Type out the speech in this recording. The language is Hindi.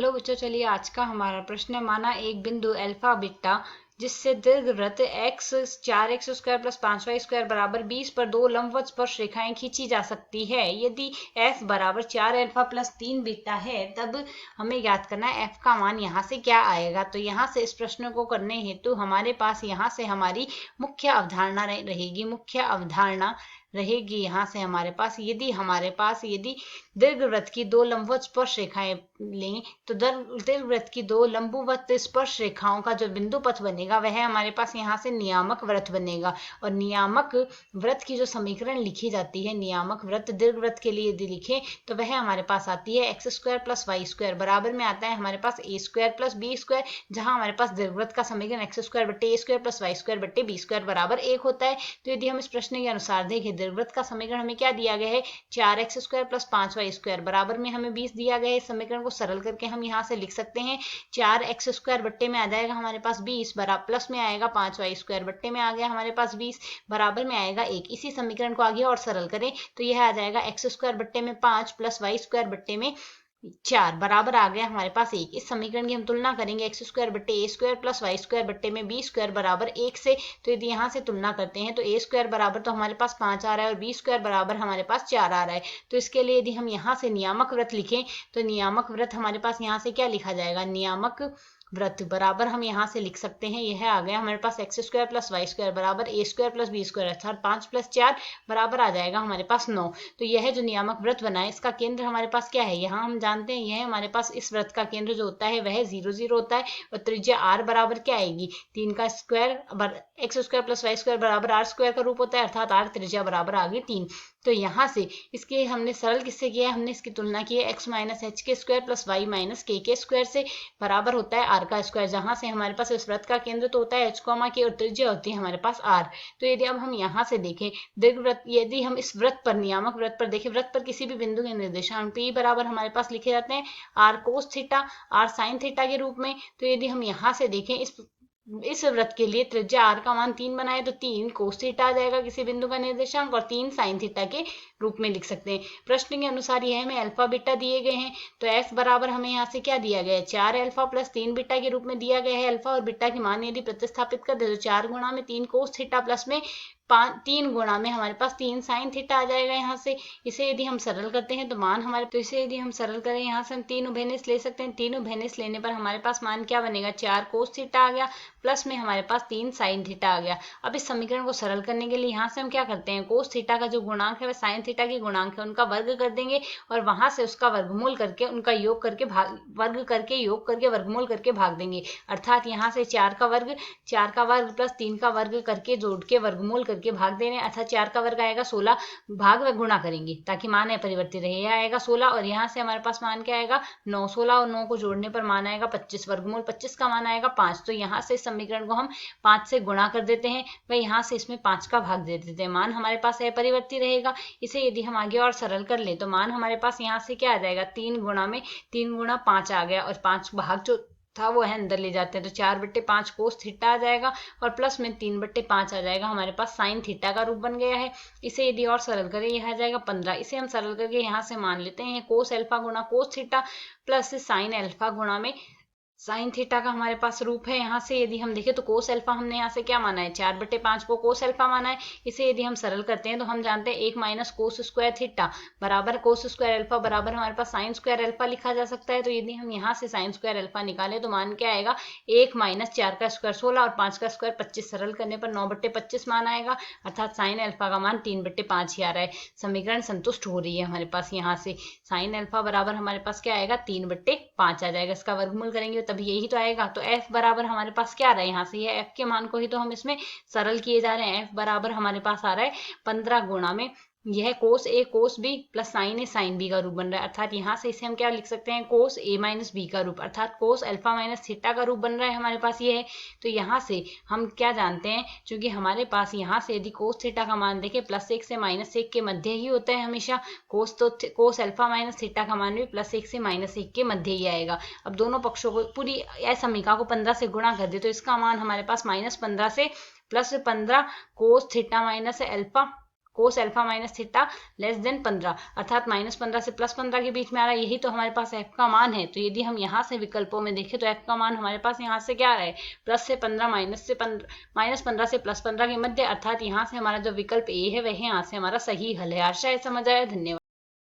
हेलो बच्चों, चलिए आज का हमारा प्रश्न है। माना एक बिंदु अल्फा बीटा जिससे दीर्घवृत्त x 4x² + 5y² बराबर 20 पर दो लंबवत स्पर्श रेखाएं खींची जा सकती है। यदि f बराबर 4 अल्फा + 3 बीटा है तब हमें ज्ञात करना है f का मान यहाँ से क्या आएगा। तो यहाँ से इस प्रश्न को करने हेतु हमारे पास यहाँ से हमारी मुख्य अवधारणा रहेगी यहाँ से हमारे पास यदि दीर्घवृत्त की दो लंबवत स्पर्श रेखाएं लें तो दीर्घवृत्त की दो लंबवत स्पर्श रेखाओं का जो बिंदु पथ बनेगा वह हमारे पास यहाँ से नियामक वृत्त बनेगा। और नियामक वृत्त की जो समीकरण लिखी जाती है, नियामक वृत्त दीर्घवृत्त के लिए यदि लिखें तो वह हमारे पास आती है x² + y² बराबर में आता है हमारे पास a² + b², जहां हमारे पास दीर्घवृत्त का समीकरण x² बट्टे a² + y² बट्टे b² बराबर 1 होता है। तो यदि हम इस प्रश्न के अनुसार देखें, दीर्घवृत्त का समीकरण हमें क्या दिया गया है, 4x² + 5y² बराबर में हमें 20 दिया गया है। इस समीकरण को सरल करके हम यहाँ से लिख सकते हैं 4x² बट्टे में आ जाएगा हमारे पास 20 बराबर प्लस में आएगा 5y² बट्टे में आ गया हमारे पास 20 बराबर में आएगा 1। इसी समीकरण को आगे और सरल करें तो यह आ जाएगा x² बट्टे में 5 + y² बट्टे में 4 बराबर आ गया हमारे पास 1। इस समीकरण की हम तुलना करेंगे x² बट्टे a² + y² बट्टे में b² बराबर 1 से। तो यदि यहाँ से तुलना करते हैं तो a² बराबर तो हमारे पास 5 आ रहा है और b² बराबर हमारे पास 4 आ रहा है। तो इसके लिए यदि हम यहाँ से नियामक वृत्त लिखें तो नियामक वृत्त हमारे पास यहाँ से क्या लिखा जाएगा, नियामक वृत्त बराबर हम यहाँ से लिख सकते हैं, यह आ गया हमारे पास x² + y² बराबर a² + b² अर्थात 5 + 4 बराबर आ जाएगा हमारे पास 9। तो यह जो नियामक वृत्त बना है इसका केंद्र हमारे पास क्या है, यहाँ हम जानते हैं यह हमारे पास इस वृत्त का केंद्र जो होता है वह 0 0 होता है और त्रिज्या r बराबर क्या आएगी, 3 का स्क्वायर x² + y² बराबर r² का रूप होता है अर्थात r त्रिज्या बराबर आ गई 3। तो यहाँ से इसके हमने सरल किससे किया है, हमने इसकी तुलना की है x - h² + y - k² से बराबर होता है r का स्क्वायर, जहां से हमारे पास इस वृत्त का केंद्र तो होता है h, k और त्रिज्या होती है हमारे पास r। तो यदि अब हम यहाँ से देखें दीर्घवृत्त, यदि हम इस वृत्त पर नियामक वृत्त पर देखें, वृत्त पर किसी भी बिंदु के निर्देशांक p बराबर हमारे पास लिखे जाते हैं r cos theta r sin theta के रूप में। तो यदि हम यहाँ से देखें इस वृत्त के लिए त्रिज्या r का मान 3 बनाए तो 3 cos थीटा आ जाएगा किसी बिंदु का निर्देशांक और 3 sin थीटा के रूप में लिख सकते हैं। प्रश्न के अनुसार यह हमें अल्फा बीटा दिए गए हैं तो f बराबर हमें यहाँ से क्या दिया गया है, 4 अल्फा + 3 बीटा के रूप में दिया गया है। अल्फा और बीटा की मान यदि प्रतिस्थापित कर दे तो 4 गुणा में 3 cos थीटा प्लस में 3 गुणा में हमारे पास 3 sin थीटा आ जाएगा यहाँ से। इसे यदि हम सरल करते हैं तो मान हमारे, तो इसे यदि हम सरल करें यहाँ से हम 3 उभयनिष्ठ ले सकते हैं। 3 उभयनिष्ठ लेने पर हमारे पास मान क्या बनेगा, 4 cos थीटा आ गया प्लस में हमारे पास 3 sin थीटा आ गया। अब इस समीकरण को सरल करने के लिए यहाँ से हम क्या करते हैं, cos थीटा का जो गुणांक है वह sin थीटा के गुणांक है उनका वर्ग कर देंगे और वहां से उसका वर्गमूल करके उनका योग करके वर्गमूल करके भाग देंगे। अर्थात यहाँ से 4 का वर्ग प्लस 3 का वर्ग करके जोड़ के वर्गमूल करके भाग दे रहे हैं, अर्थात 4 का वर्ग आएगा 16 भाग व गुणा करेंगे ताकि मान अपरिवर्तित रहे, यह आएगा 16 और यहाँ से हमारे पास मान क्या आएगा 9। 16 और 9 को जोड़ने पर मान आएगा 25, वर्गमूल 25 का मान आएगा 5। तो यहाँ से इस समीकरण को हम 5 से गुणा कर देते हैं व यहाँ से इसमें 5 का भाग दे देते हैं, मान हमारे पास अपरिवर्तित रहेगा। इसे यदि हम आगे और सरल कर ले तो मान हमारे पास यहाँ से क्या आ जाएगा, 3 गुणा 5 आ गया और 5 भाग जो था वो है अंदर ले जाते हैं तो 4/5 cos थीटा आ जाएगा और प्लस में 3/5 आ जाएगा हमारे पास sin थीटा का रूप बन गया है। इसे यदि और सरल करें यह आ जाएगा 15। इसे हम सरल करके यहाँ से मान लेते हैं cos अल्फा गुणा cos theta plus sin alpha गुणा में साइन थीटा का हमारे पास रूप है। यहाँ से यदि हम देखें तो कोस अल्फा हमने यहाँ से क्या माना है, 4/5 को कोस अल्फा माना है। इसे यदि हम सरल करते हैं तो हम जानते हैं 1 माइनस कोस स्क्वायर थीटा बराबर कोस स्क्वायर अल्फा बराबर हमारे पास साइन स्क्वायर अल्फा लिखा जा सकता है। तो यदि हम यहाँ से साइन स्क्वायर अल्फा निकाले तो मान क्या आएगा, 1 माइनस 4 का स्क्वायर 16 और 5 का स्क्वायर 25, सरल करने पर 9/25 मान आएगा अर्थात साइन अल्फा का मान 3/5 ही आ रहा है। समीकरण संतुष्ट हो रही है हमारे पास। यहाँ से साइन अल्फा बराबर हमारे पास क्या आएगा 3/5 आ जाएगा, इसका वर्गमूल करेंगे तभी यही तो आएगा। तो f बराबर हमारे पास क्या आ रहा है, यहाँ से ये f के मान को ही तो हम इसमें सरल किए जा रहे हैं। f बराबर हमारे पास आ रहा है 15 गुणा में यह cos a cos b plus sine a sine b का रूप बन रहा है अर्थात यहाँ से इसे हम क्या लिख सकते हैं, कोस a माइनस b का रूप अर्थात कोस अल्फा माइनस थीटा का रूप बन रहा है हमारे पास ये है। तो यहाँ से हम क्या जानते हैं, क्योंकि हमारे पास यहाँ से यदि कोस थीटा का मान देखें +1 से -1 के मध्य ही होता है हमेशा, कोस अल्फा माइनस थीटा का मान भी +1 से -1 के मध्य ही आएगा। अब दोनों पक्षों को पूरी समीकरण को 15 से गुणा कर दे तो इसका मान हमारे पास -15 से +15 cos theta minus alpha cos alpha minus theta less than 15, अर्थात -15 से +15 के बीच में आ रहा है। यही तो हमारे पास f का मान है। तो यदि हम यहाँ से विकल्पों में देखें तो f का मान हमारे पास यहाँ से क्या आ रहा है, प्लस से 15 -15 से +15 के मध्य, अर्थात यहाँ से हमारा जो विकल्प ए है वह यहाँ से हमारा सही हल है। आशा है समझ आया। धन्यवाद।